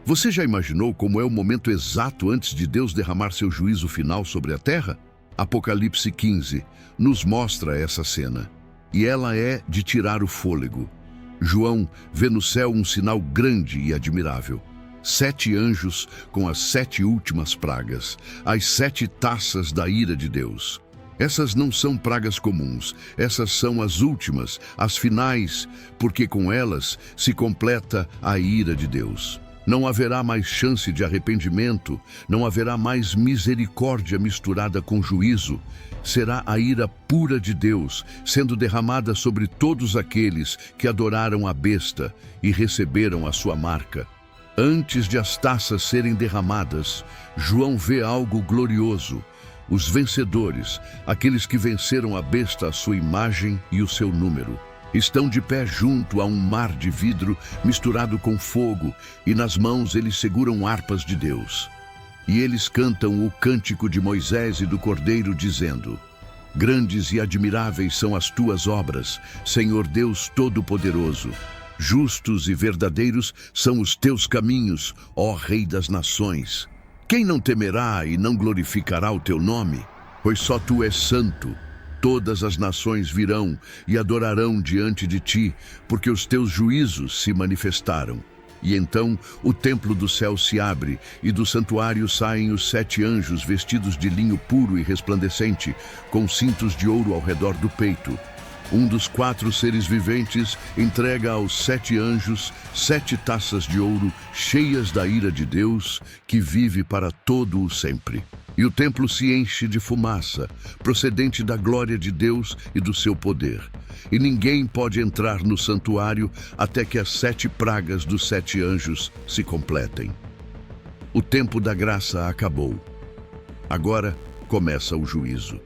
Você já imaginou como é o momento exato antes de Deus derramar seu juízo final sobre a terra? Apocalipse 15 nos mostra essa cena, e ela é de tirar o fôlego. João vê no céu um sinal grande e admirável. 7 anjos com as 7 últimas pragas, as 7 taças da ira de Deus. Essas não são pragas comuns, essas são as últimas, as finais, porque com elas se completa a ira de Deus. Não haverá mais chance de arrependimento, não haverá mais misericórdia misturada com juízo. Será a ira pura de Deus, sendo derramada sobre todos aqueles que adoraram a besta e receberam a sua marca. Antes de as taças serem derramadas, João vê algo glorioso. Os vencedores, aqueles que venceram a besta, a sua imagem e o seu número, estão de pé junto a um mar de vidro misturado com fogo, e nas mãos eles seguram harpas de Deus. E eles cantam o cântico de Moisés e do Cordeiro, dizendo: Grandes e admiráveis são as tuas obras, Senhor Deus Todo-Poderoso. Justos e verdadeiros são os teus caminhos, ó Rei das Nações. Quem não temerá e não glorificará o teu nome? Pois só tu és santo. Todas as nações virão e adorarão diante de ti, porque os teus juízos se manifestaram. E então o templo do céu se abre, e do santuário saem os 7 anjos vestidos de linho puro e resplandecente, com cintos de ouro ao redor do peito. Um dos 4 seres viventes entrega aos 7 anjos 7 taças de ouro cheias da ira de Deus, que vive para todo o sempre. E o templo se enche de fumaça, procedente da glória de Deus e do seu poder. E ninguém pode entrar no santuário até que as 7 pragas dos 7 anjos se completem. O tempo da graça acabou. Agora começa o juízo.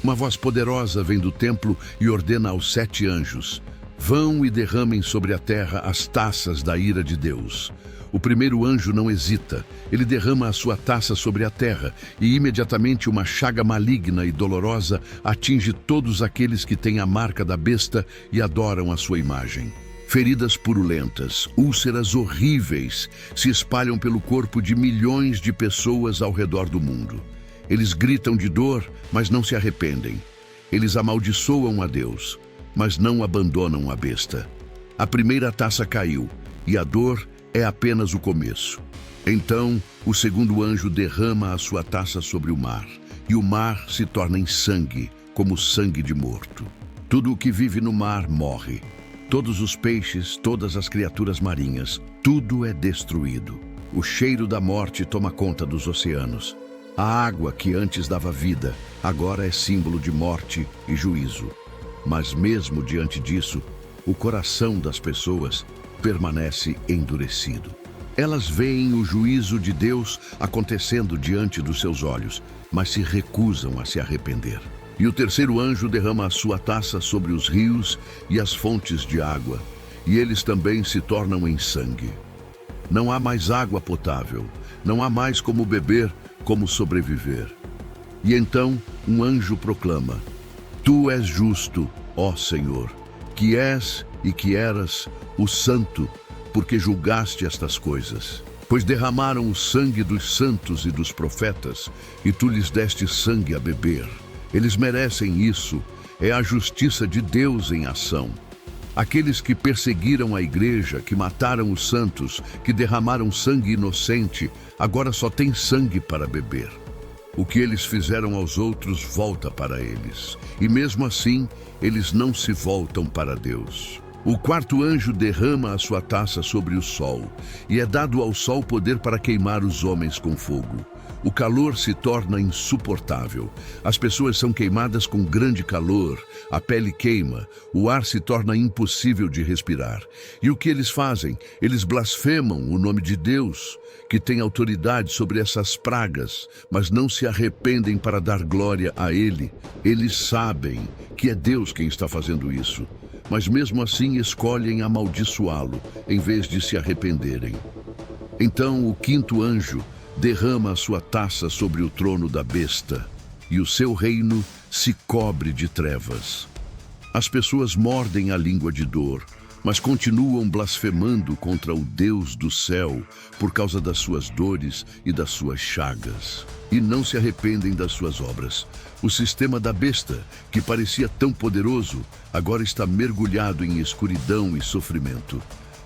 Uma voz poderosa vem do templo e ordena aos 7 anjos: vão e derramem sobre a terra as taças da ira de Deus. O primeiro anjo não hesita, ele derrama a sua taça sobre a terra, e imediatamente uma chaga maligna e dolorosa atinge todos aqueles que têm a marca da besta e adoram a sua imagem. Feridas purulentas, úlceras horríveis se espalham pelo corpo de milhões de pessoas ao redor do mundo. Eles gritam de dor, mas não se arrependem. Eles amaldiçoam a Deus, mas não abandonam a besta. A primeira taça caiu, e a dor é apenas o começo. Então, o segundo anjo derrama a sua taça sobre o mar, e o mar se torna em sangue, como sangue de morto. Tudo o que vive no mar morre. Todos os peixes, todas as criaturas marinhas, tudo é destruído. O cheiro da morte toma conta dos oceanos. A água que antes dava vida, agora é símbolo de morte e juízo. Mas mesmo diante disso, o coração das pessoas permanece endurecido. Elas veem o juízo de Deus acontecendo diante dos seus olhos, mas se recusam a se arrepender. E o terceiro anjo derrama a sua taça sobre os rios e as fontes de água, e eles também se tornam em sangue. Não há mais água potável, não há mais como beber, como sobreviver. E então um anjo proclama: Tu és justo, ó Senhor, que és e que eras o Santo, porque julgaste estas coisas. Pois derramaram o sangue dos santos e dos profetas, e tu lhes deste sangue a beber. Eles merecem isso, é a justiça de Deus em ação. Aqueles que perseguiram a igreja, que mataram os santos, que derramaram sangue inocente, agora só têm sangue para beber. O que eles fizeram aos outros volta para eles, e mesmo assim, eles não se voltam para Deus. O quarto anjo derrama a sua taça sobre o sol, e é dado ao sol poder para queimar os homens com fogo. O calor se torna insuportável. As pessoas são queimadas com grande calor, a pele queima, o ar se torna impossível de respirar. E o que eles fazem? Eles blasfemam o nome de Deus, que tem autoridade sobre essas pragas, mas não se arrependem para dar glória a Ele. Eles sabem que é Deus quem está fazendo isso, mas mesmo assim escolhem amaldiçoá-lo, em vez de se arrependerem. Então o quinto anjo derrama a sua taça sobre o trono da besta, e o seu reino se cobre de trevas. As pessoas mordem a língua de dor, mas continuam blasfemando contra o Deus do céu por causa das suas dores e das suas chagas. E não se arrependem das suas obras. O sistema da besta, que parecia tão poderoso, agora está mergulhado em escuridão e sofrimento.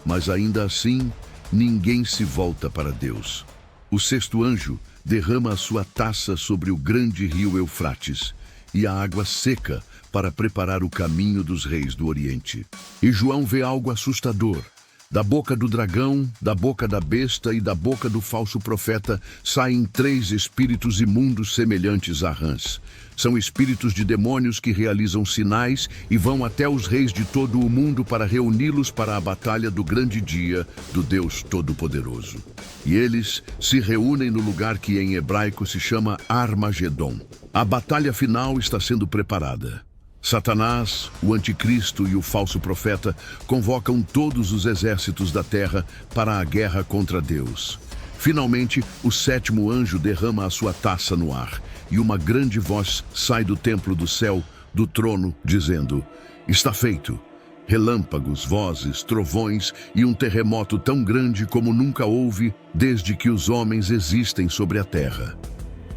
Mas ainda assim, ninguém se volta para Deus. O sexto anjo derrama a sua taça sobre o grande rio Eufrates, e a água seca para preparar o caminho dos reis do Oriente. E João vê algo assustador. Da boca do dragão, da boca da besta e da boca do falso profeta saem 3 espíritos imundos semelhantes a rãs. São espíritos de demônios que realizam sinais e vão até os reis de todo o mundo para reuni-los para a batalha do grande dia do Deus Todo-Poderoso. E eles se reúnem no lugar que em hebraico se chama Armagedon. A batalha final está sendo preparada. Satanás, o anticristo e o falso profeta convocam todos os exércitos da terra para a guerra contra Deus. Finalmente, o 7º anjo derrama a sua taça no ar, e uma grande voz sai do templo do céu, do trono, dizendo: "Está feito." Relâmpagos, vozes, trovões e um terremoto tão grande como nunca houve desde que os homens existem sobre a terra.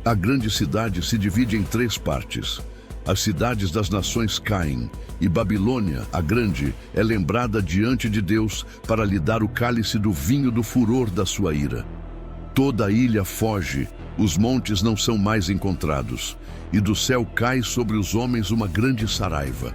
A grande cidade se divide em 3 partes. As cidades das nações caem, e Babilônia, a grande, é lembrada diante de Deus para lhe dar o cálice do vinho do furor da sua ira. Toda a ilha foge, os montes não são mais encontrados, e do céu cai sobre os homens uma grande saraiva,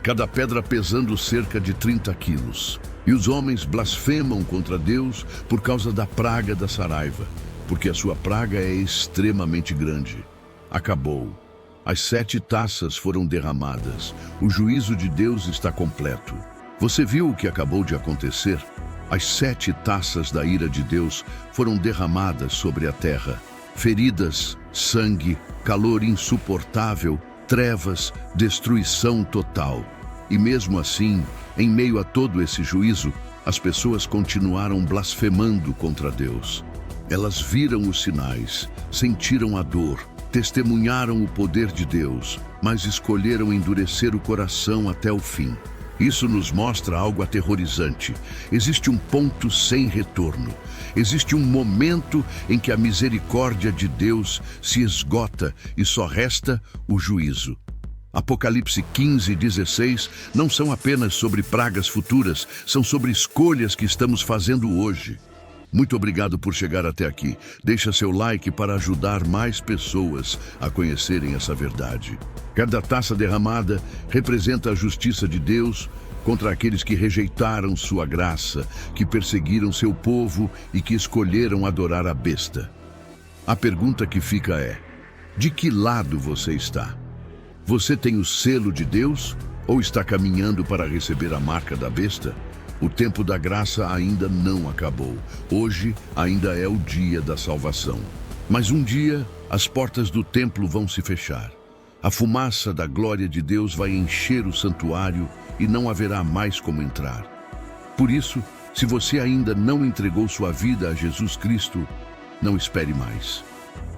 cada pedra pesando cerca de 30 quilos. E os homens blasfemam contra Deus por causa da praga da saraiva, porque a sua praga é extremamente grande. Acabou. As 7 taças foram derramadas. O juízo de Deus está completo. Você viu o que acabou de acontecer? As 7 taças da ira de Deus foram derramadas sobre a terra. Feridas, sangue, calor insuportável, trevas, destruição total. E mesmo assim, em meio a todo esse juízo, as pessoas continuaram blasfemando contra Deus. Elas viram os sinais, sentiram a dor, testemunharam o poder de Deus, mas escolheram endurecer o coração até o fim. Isso nos mostra algo aterrorizante. Existe um ponto sem retorno. Existe um momento em que a misericórdia de Deus se esgota e só resta o juízo. Apocalipse 15 e 16 não são apenas sobre pragas futuras, são sobre escolhas que estamos fazendo hoje. Muito obrigado por chegar até aqui. Deixa seu like para ajudar mais pessoas a conhecerem essa verdade. Cada taça derramada representa a justiça de Deus contra aqueles que rejeitaram sua graça, que perseguiram seu povo e que escolheram adorar a besta. A pergunta que fica é: de que lado você está? Você tem o selo de Deus ou está caminhando para receber a marca da besta? O tempo da graça ainda não acabou. Hoje ainda é o dia da salvação. Mas um dia, as portas do templo vão se fechar. A fumaça da glória de Deus vai encher o santuário e não haverá mais como entrar. Por isso, se você ainda não entregou sua vida a Jesus Cristo, não espere mais.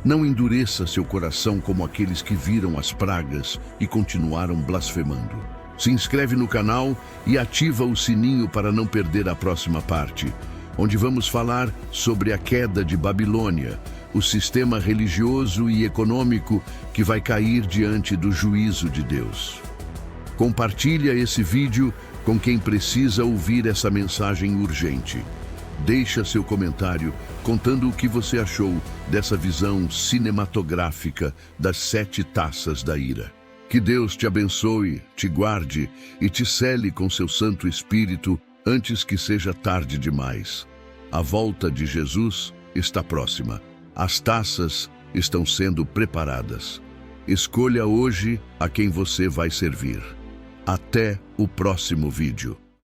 Não endureça seu coração como aqueles que viram as pragas e continuaram blasfemando. Se inscreve no canal e ativa o sininho para não perder a próxima parte, onde vamos falar sobre a queda de Babilônia, o sistema religioso e econômico que vai cair diante do juízo de Deus. Compartilha esse vídeo com quem precisa ouvir essa mensagem urgente. Deixa seu comentário contando o que você achou dessa visão cinematográfica das 7 taças da ira. Que Deus te abençoe, te guarde e te cele com seu Santo Espírito antes que seja tarde demais. A volta de Jesus está próxima. As taças estão sendo preparadas. Escolha hoje a quem você vai servir. Até o próximo vídeo.